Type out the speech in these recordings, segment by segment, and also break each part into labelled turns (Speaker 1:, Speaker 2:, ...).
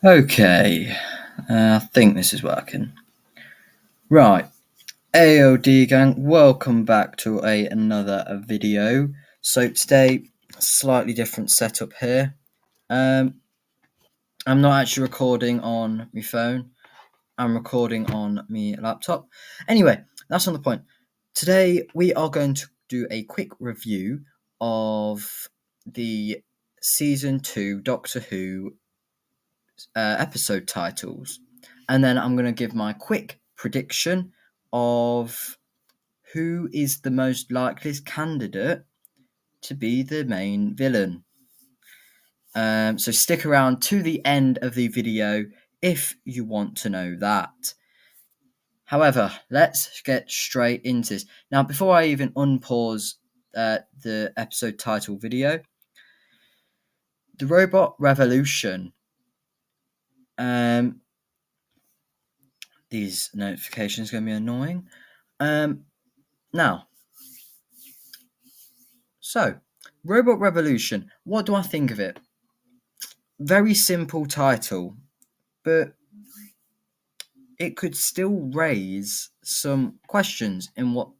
Speaker 1: Okay, I think this is working. Right, AOD gang, welcome back to another video. So today, slightly different setup here. I'm not actually recording on my phone. I'm recording on my laptop. Anyway, that's not the point. Today we are going to do a quick review of the season 2 Doctor Who episode titles, and then I'm going to give my quick prediction of who is the most likeliest candidate to be the main villain. So stick around to the end of the video if you want to know that. However, let's get straight into this. Now, before I even unpause the episode title video, the Robot Revolution. These notifications are going to be annoying. Now, so Robot Revolution, what do I think of it? Very simple title, but it could still raise some questions in what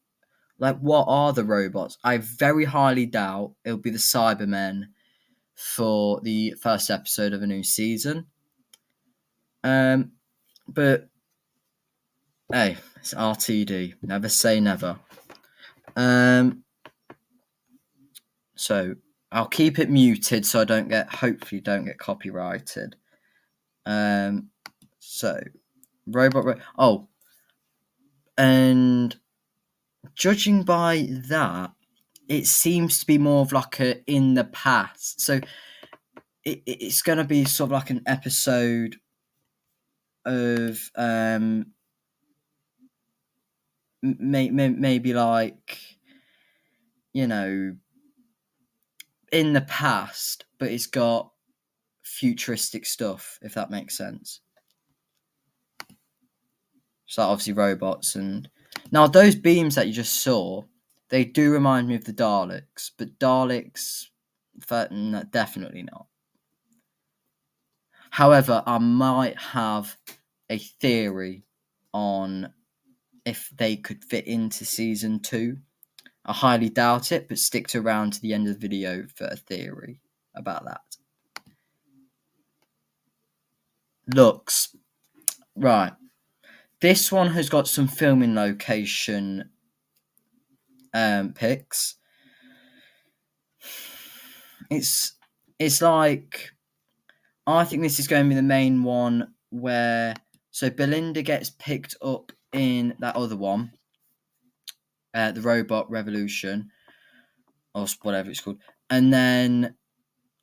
Speaker 1: are the robots? I very highly doubt it'll be the Cybermen for the first episode of a new season. But hey, it's RTD. Never say never. So I'll keep it muted so I hopefully don't get copyrighted. So and judging by that, it seems to be more of like a in the past. So it's going to be sort of like an episode of maybe like, you know, in the past, but it's got futuristic stuff, if that makes sense. So obviously robots, and now those beams that you just saw, they do remind me of the Daleks, but Daleks, definitely not. However, I might have a theory on if they could fit into season 2. I highly doubt it, but stick around to the end of the video for a theory about that. Looks. Right. This one has got some filming location pics. It's like, I think this is going to be the main one where Belinda gets picked up in that other one, the Robot Revolution, or whatever it's called, and then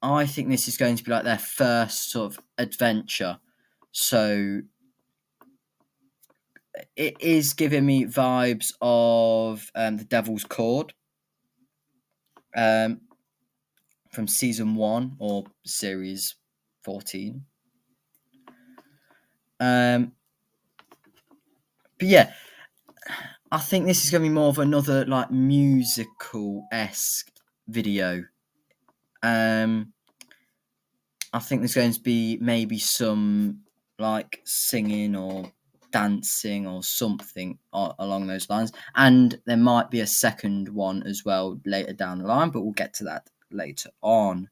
Speaker 1: I think this is going to be like their first sort of adventure. So it is giving me vibes of the Devil's Cord from season 1 or series 14. But yeah, I think this is going to be more of another like musical-esque video. I think there's going to be maybe some like singing or dancing or something along those lines, and there might be a second one as well later down the line, but we'll get to that later on.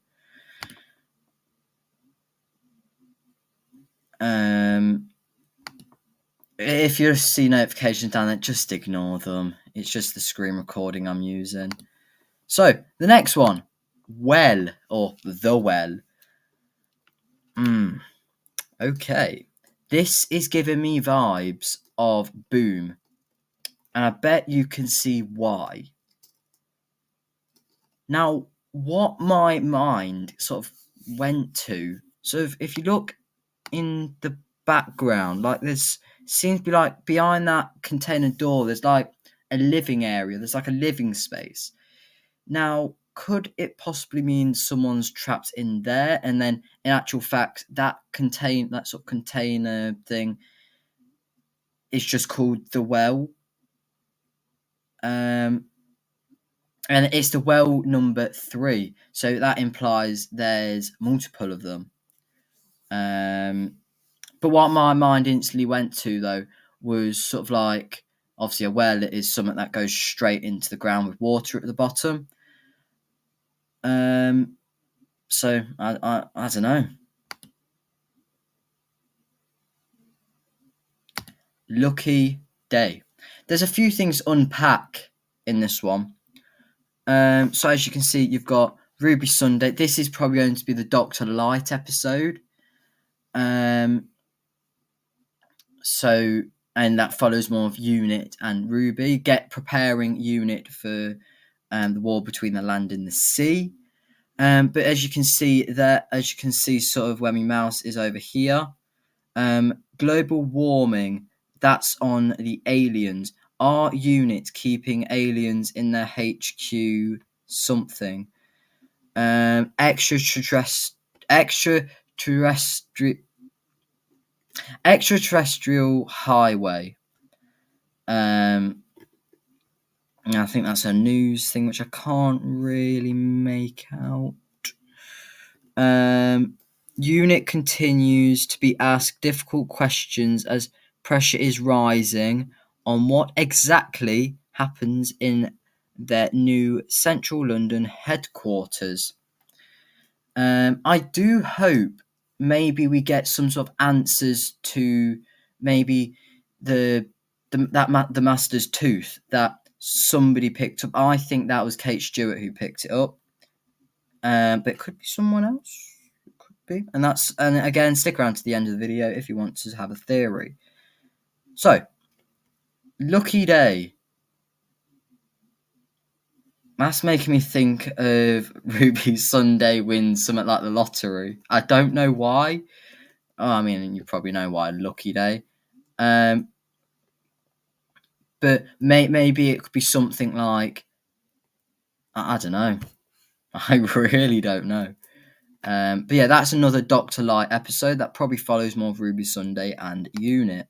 Speaker 1: If you see notifications down there, just ignore them. It's just the screen recording I'm using. So the next one, Well, or The Well. Okay, this is giving me vibes of Boom, and I bet you can see why. Now, what my mind sort of went to, so if you look in the background, like there's seems to be like behind that container door, there's like a living area, there's like a living space. Now, could it possibly mean someone's trapped in there, and then in actual fact that sort of container thing is just called the Well? And it's the Well number 3, so that implies there's multiple of them. But what my mind instantly went to, though, was sort of like, obviously a well is something that goes straight into the ground with water at the bottom. So I don't know. Lucky day. There's a few things to unpack in this one. So as you can see, you've got Ruby Sunday. This is probably going to be the Dr. Light episode. So, and that follows more of Unit and Ruby. Preparing Unit for the war between the land and the sea. But as you can see there, sort of where my mouse is over here. Global warming. That's on the aliens. Are Unit keeping aliens in their HQ something? Extraterrestrial highway. I think that's a news thing which I can't really make out. Unit continues to be asked difficult questions as pressure is rising on what exactly happens in their new central London headquarters. I do hope maybe we get some sort of answers to maybe the Master's tooth that somebody picked up. I think that was Kate Stewart who picked it up, but it could be someone else. It could be, and again, stick around to the end of the video if you want to have a theory. So, lucky day. That's making me think of Ruby Sunday wins something like the lottery. I don't know why. Oh, I mean, you probably know why. Lucky day. But maybe it could be something like, I don't know. I really don't know. But yeah, that's another Dr. Light episode that probably follows more of Ruby Sunday and Unit.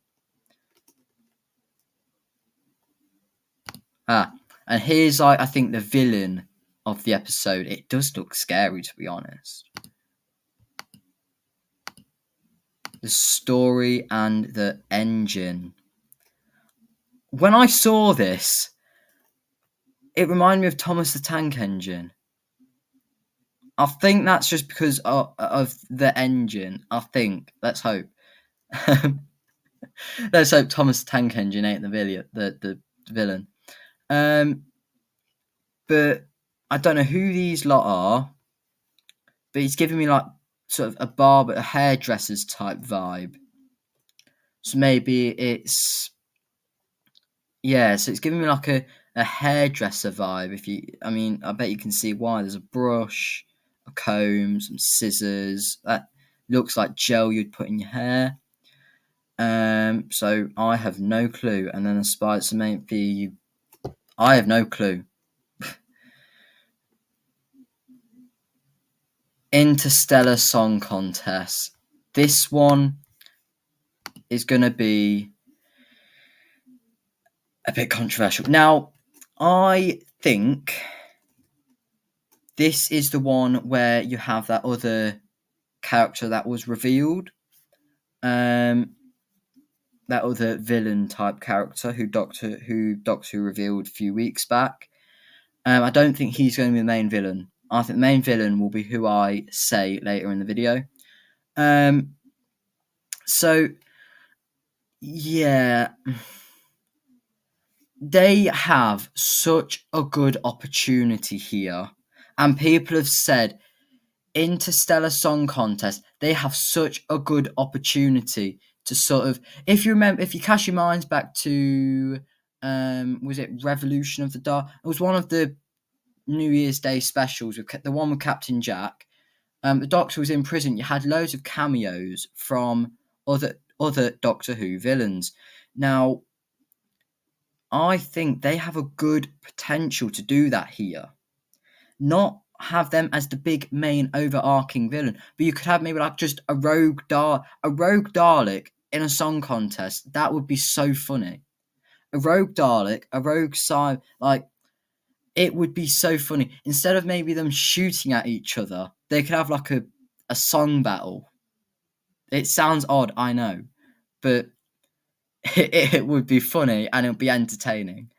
Speaker 1: And here's, I think, the villain of the episode. It does look scary, to be honest. The story and the engine. When I saw this, it reminded me of Thomas the Tank Engine. I think that's just because of the engine. I think. Let's hope. Let's hope Thomas the Tank Engine ain't the villain. But I don't know who these lot are. But he's giving me like sort of a hairdresser's type vibe. So maybe it's so it's giving me like a hairdresser vibe. I bet you can see why. There's a brush, a comb, some scissors. That looks like gel you'd put in your hair. So I have no clue. And then a spider, so maybe I have no clue. Interstellar Song Contest. This one is going to be a bit controversial. Now, I think this is the one where you have that other character that was revealed. That other villain type character who Doctor Who revealed a few weeks back. I don't think he's going to be the main villain. I think the main villain will be who I say later in the video. So, yeah. They have such a good opportunity here. And people have said, Interstellar Song Contest, they have such a good opportunity to sort of, if you cast your minds back to, was it Revolution of the Dark? It was one of the New Year's Day specials, the one with Captain Jack. The Doctor was in prison. You had loads of cameos from other Doctor Who villains. Now, I think they have a good potential to do that here. Not have them as the big main overarching villain, but you could have maybe like just a rogue Dalek in a song contest. That would be so funny. A rogue Dalek, a rogue Cyber, like it would be so funny. Instead of maybe them shooting at each other, they could have like a song battle. It sounds odd, I know, but it would be funny and it would be entertaining.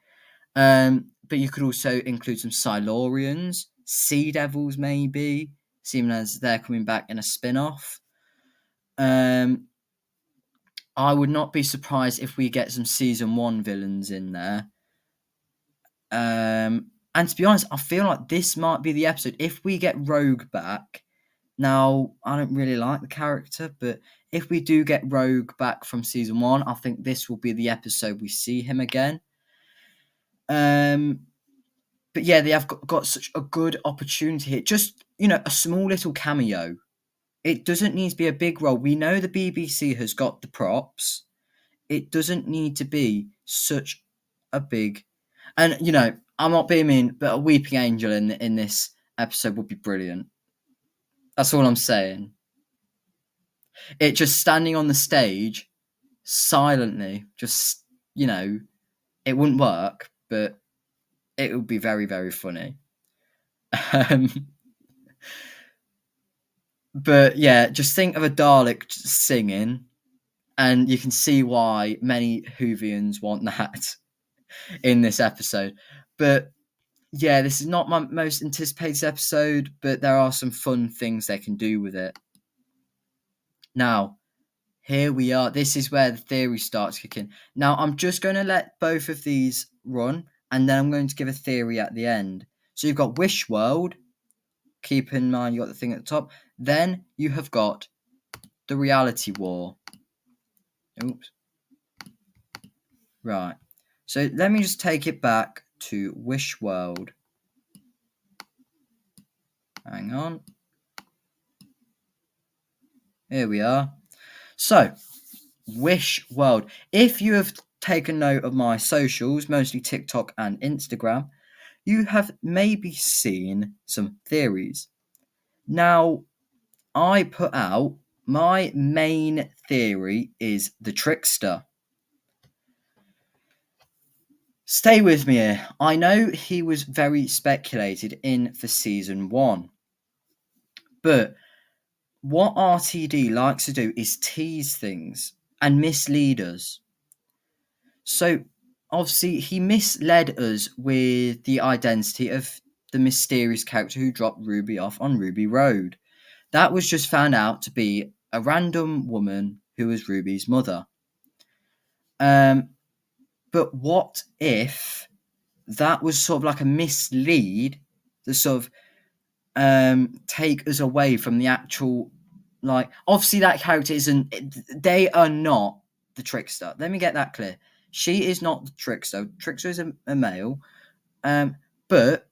Speaker 1: But you could also include some Silurians, Sea Devils, maybe, seeing as they're coming back in a spin-off. I would not be surprised if we get some season 1 villains in there. And to be honest, I feel like this might be the episode. If we get Rogue back, now I don't really like the character, but if we do get Rogue back from season 1, I think this will be the episode we see him again. But yeah, they have got such a good opportunity here. Just, a small little cameo. It doesn't need to be a big role. We know the BBC has got the props. It doesn't need to be such a big... And, I'm not being mean, but a weeping angel in this episode would be brilliant. That's all I'm saying. It just standing on the stage silently, just, it wouldn't work, but it would be very, very funny. But yeah, just think of a Dalek singing, and you can see why many Whovians want that in this episode. But yeah, this is not my most anticipated episode, but there are some fun things they can do with it. Now, here we are. This is where the theory starts kicking. Now, I'm just going to let both of these run, and then I'm going to give a theory at the end. So you've got Wish World. Keep in mind, you got the thing at the top. Then you have got the Reality War. Oops. Right. So let me just take it back to Wish World. Hang on. Here we are. So, Wish World. If you have taken note of my socials, mostly TikTok and Instagram, you have maybe seen some theories. Now, I put out my main theory is the Trickster. Stay with me here. I know he was very speculated in for season 1, but what RTD likes to do is tease things and mislead us. So, obviously, he misled us with the identity of the mysterious character who dropped Ruby off on Ruby Road. That was just found out to be a random woman who was Ruby's mother. But what if that was sort of like a mislead to sort of take us away from the actual, obviously that character they are not the Trickster. Let me get that clear. She is not the Trickster. Trickster is a male. But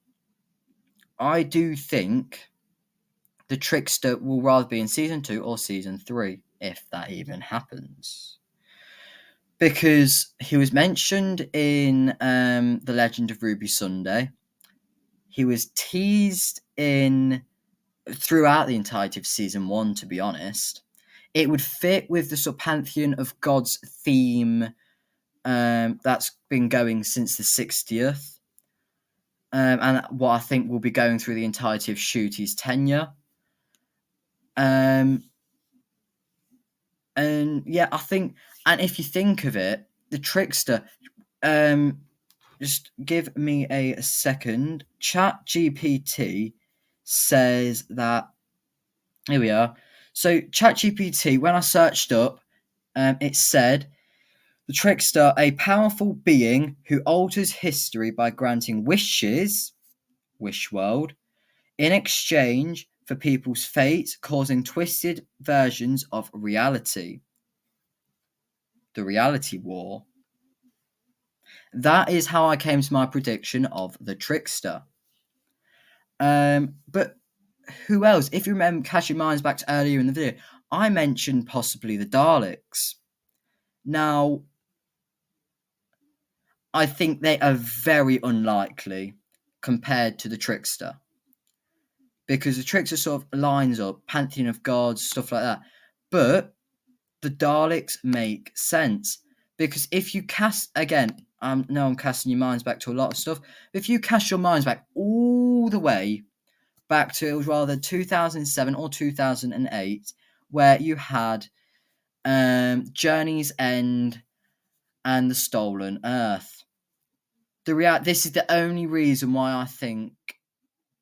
Speaker 1: I do think the Trickster will rather be in season 2 or season 3, if that even happens. Because he was mentioned in The Legend of Ruby Sunday. He was teased throughout the entirety of season 1, to be honest. It would fit with the sort of Pantheon of Gods theme that's been going since the 60th. And what I think will be going through the entirety of Ncuti's tenure. And yeah, I think, and if you think of it, the Trickster, just give me a second. ChatGPT says that, here we are. So ChatGPT, when I searched up, it said, the Trickster, a powerful being who alters history by granting wishes, Wish World, in exchange for people's fate, causing twisted versions of reality. The Reality War. That is how I came to my prediction of the Trickster. But who else? If you remember, cast your minds back to earlier in the video, I mentioned possibly the Daleks. Now, I think they are very unlikely compared to the Trickster. Because the Trickster sort of lines up Pantheon of Gods, stuff like that. But the Daleks make sense. Because if you cast, again, now I'm casting your minds back to a lot of stuff. If you cast your minds back all the way back to, it was rather 2007 or 2008, where you had Journey's End, and The Stolen Earth. This is the only reason why I think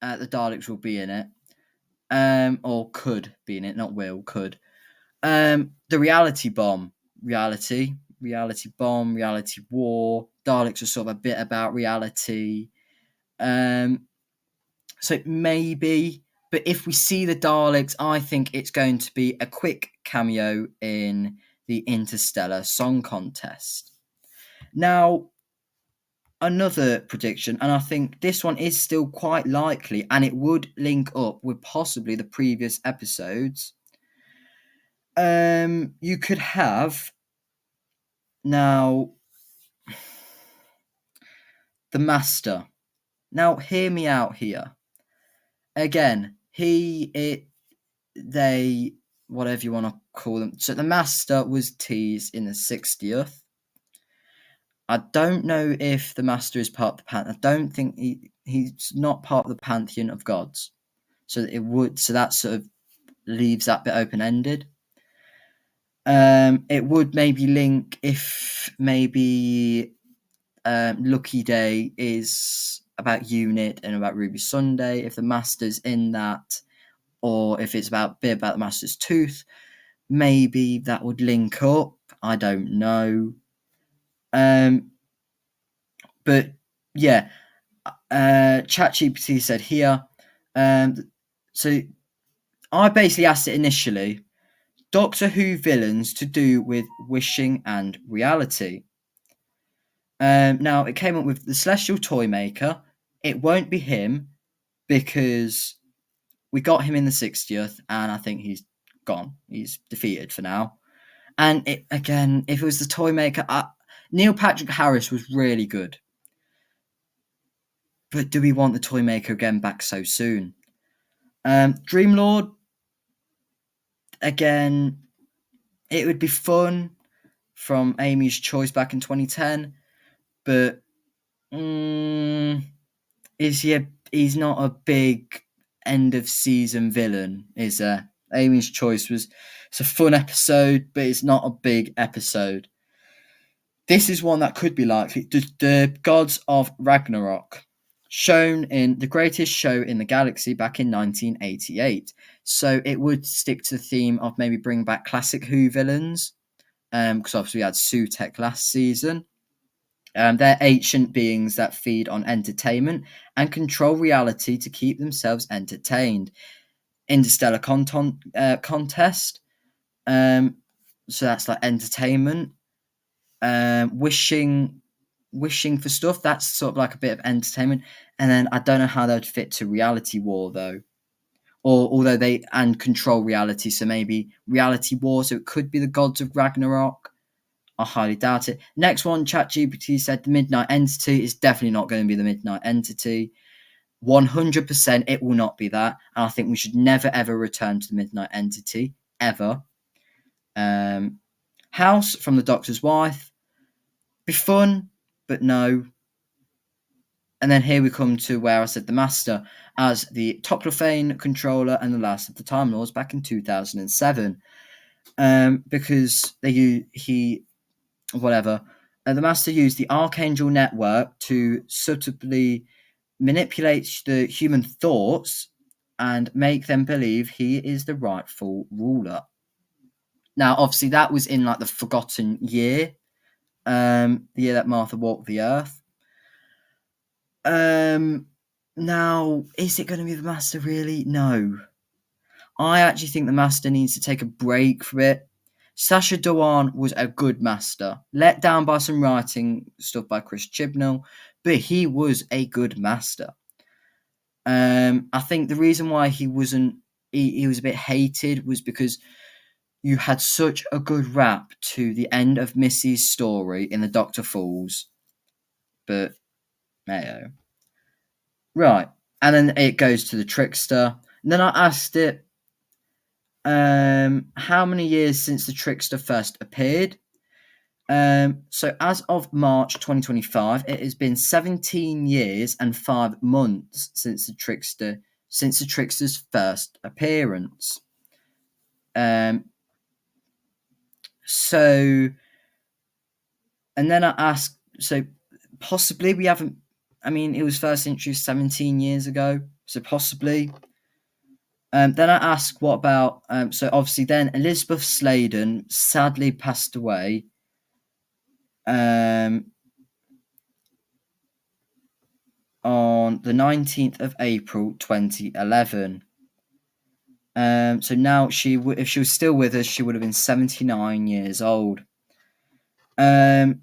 Speaker 1: the Daleks will be in it, or could be in it, not will, could. The Reality Bomb, reality bomb, reality war. Daleks are sort of a bit about reality. So maybe, but if we see the Daleks, I think it's going to be a quick cameo in the Interstellar Song Contest. Now, another prediction, and I think this one is still quite likely, and it would link up with possibly the previous episodes. You could have now the Master. Now, hear me out here. Again, they, whatever you want to call them. So the Master was teased in the 60th. I don't know if the Master is part of the Pantheon. I don't think he's not part of the Pantheon of Gods. So that sort of leaves that bit open-ended. It would maybe link if maybe Lucky Day is about Unit and about Ruby Sunday, if the Master's in that, or if it's about the Master's Tooth, maybe that would link up. I don't know. But yeah, ChatGPT said here. So I basically asked it initially, Doctor Who villains to do with wishing and reality. Now it came up with the Celestial Toymaker. It won't be him because we got him in the 60th, and I think he's gone. He's defeated for now. And if it was the Toymaker, Neil Patrick Harris was really good. But do we want the Toymaker again back so soon? Dreamlord, again, it would be fun from Amy's Choice back in 2010, but he's not a big end of season villain, is there? Amy's Choice it's a fun episode, but it's not a big episode. This is one that could be likely. The Gods of Ragnarok, shown in The Greatest Show in the Galaxy back in 1988. So it would stick to the theme of maybe bring back classic Who villains, because obviously we had Sutekh last season. They're ancient beings that feed on entertainment and control reality to keep themselves entertained. Interstellar contest. So that's like entertainment. Wishing for stuff, that's sort of like a bit of entertainment. And then I don't know how that would fit to reality war though, or although they control reality, so maybe reality war, so it could be the Gods of Ragnarok. I highly doubt it. Next one, ChatGPT said the Midnight Entity is definitely not going to be the Midnight Entity. 100% it will not be that, and I think we should never ever return to the Midnight Entity ever. House from the Doctor's Wife, be fun, but no. And then here we come to where I said the Master as the Toclafane controller and the last of the Time Lords back in 2007. Because the Master used the Archangel network to subtly manipulate the human thoughts and make them believe he is the rightful ruler. Now, obviously, that was in like the Forgotten Year, the year that Martha walked the earth. Now, is it going to be the Master really? No. I actually think the Master needs to take a break from it. Sacha Dhawan was a good Master, let down by some writing stuff by Chris Chibnall, but he was a good Master. I think the reason why he was a bit hated was because you had such a good rap to the end of Missy's story in the Doctor Falls, but Mayo. Right, and then it goes to the Trickster. And then I asked it, how many years since the Trickster first appeared? So as of March 2025, it has been 17 years and 5 months since the Trickster's first appearance. So, and then I asked, so possibly we haven't, I mean, it was first introduced 17 years ago, so possibly. Then I asked, what about, so obviously then Elizabeth Sladen sadly passed away on the 19th of April 2011. So now if she was still with us, she would have been 79 years old. But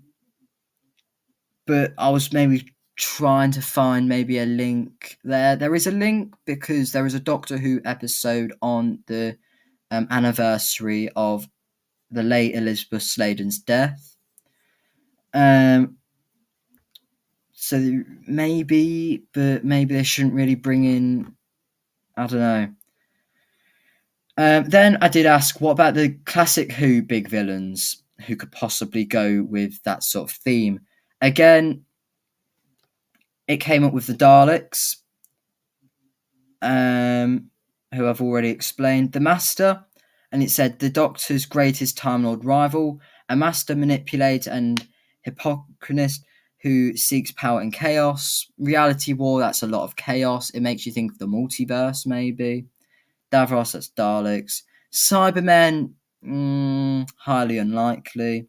Speaker 1: I was maybe trying to find maybe a link there. There is a link because there is a Doctor Who episode on the anniversary of the late Elizabeth Sladen's death. So maybe, but maybe they shouldn't really bring in, I don't know. Then I did ask, what about the classic Who big villains who could possibly go with that sort of theme? Again, it came up with the Daleks, who I've already explained. The Master, and it said the Doctor's greatest Time Lord rival, a master manipulator and hypocrisy who seeks power and chaos. Reality War, that's a lot of chaos. It makes you think of the multiverse, maybe. Davros, that's Daleks. Cybermen, highly unlikely.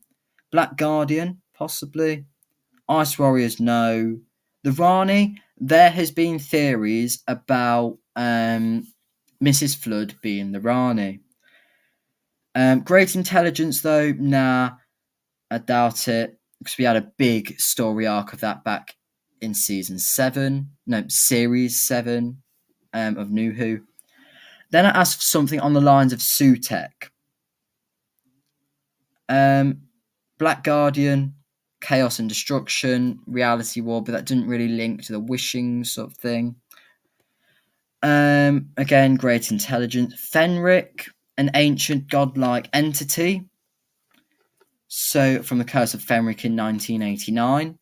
Speaker 1: Black Guardian, possibly. Ice Warriors, no. The Rani, there has been theories about Mrs. Flood being the Rani. Great Intelligence, though, nah, I doubt it, because we had a big story arc of that back in series 7 of New Who. Then I asked for something on the lines of Sutekh. Black Guardian, Chaos and Destruction, Reality War, but that didn't really link to the wishing sort of thing. Again, Great Intelligence. Fenric, an ancient godlike entity. So, from the Curse of Fenric in 1989.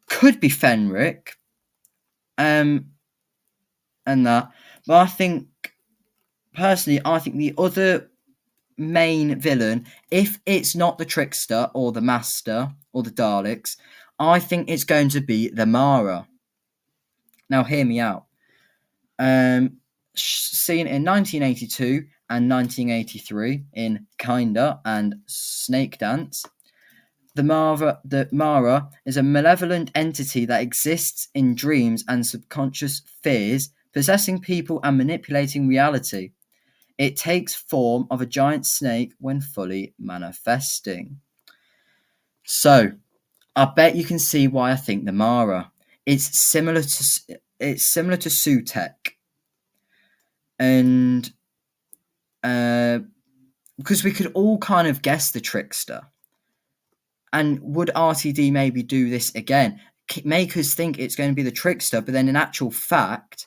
Speaker 1: Could be Fenric. And that. But I think, personally, the other main villain, if it's not the Trickster or the Master or the Daleks, I think it's going to be the Mara. Now, hear me out. Seen in 1982 and 1983 in Kinda and Snake Dance, the Mara is a malevolent entity that exists in dreams and subconscious fears, possessing people and manipulating reality. It takes form of a giant snake when fully manifesting. So, I bet you can see why I think the Mara. It's similar to Sutekh, and because we could all kind of guess the Trickster. And would RTD maybe do this again? Make us think it's going to be the Trickster, but then in actual fact,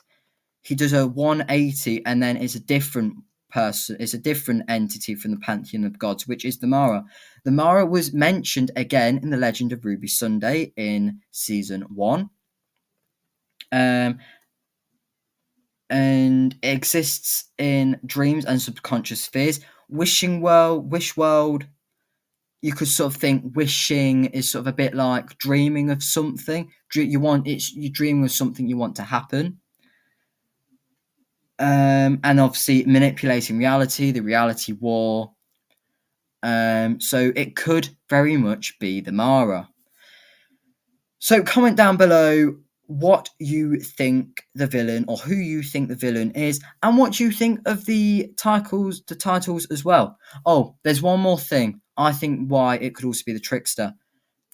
Speaker 1: he does a 180 and then it's a different person. It's a different entity from the Pantheon of Gods, which is the Mara. The Mara was mentioned again in the Legend of Ruby Sunday in season 1. And it exists in dreams and subconscious spheres. Wish World. You could sort of think wishing is sort of a bit like dreaming of something. You're dreaming of something you want to happen. And obviously manipulating reality, the Reality War. So it could very much be the Mara. So comment down below what you think the villain, or who you think the villain is, and what you think of the titles as well. Oh, there's one more thing. I think why it could also be the Trickster.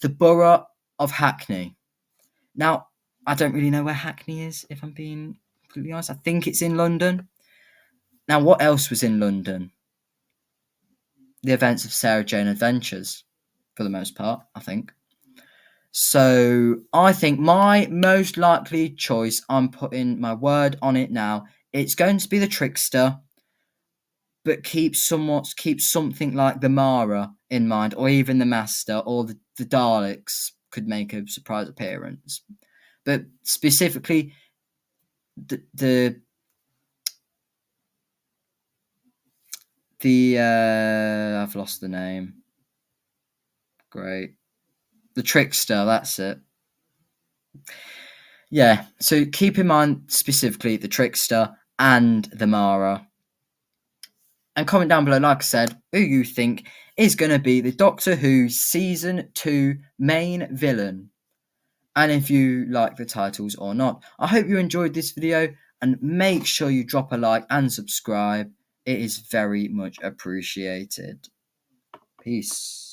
Speaker 1: The Borough of Hackney. Now, I don't really know where Hackney is, if I'm being completely honest. I think it's in London. Now, what else was in London? The events of Sarah Jane Adventures, for the most part, I think. So, I think my most likely choice, I'm putting my word on it now, it's going to be the Trickster, but keep something like the Mara in mind, or even the Master, or the Daleks could make a surprise appearance. But specifically, I've lost the name. great. The Trickster, that's it. Yeah, so keep in mind specifically the Trickster and the Mara. And comment down below, like I said, who you think is going to be the Doctor Who Season 2 main villain. And if you like the titles or not. I hope you enjoyed this video, and make sure you drop a like and subscribe. It is very much appreciated. Peace.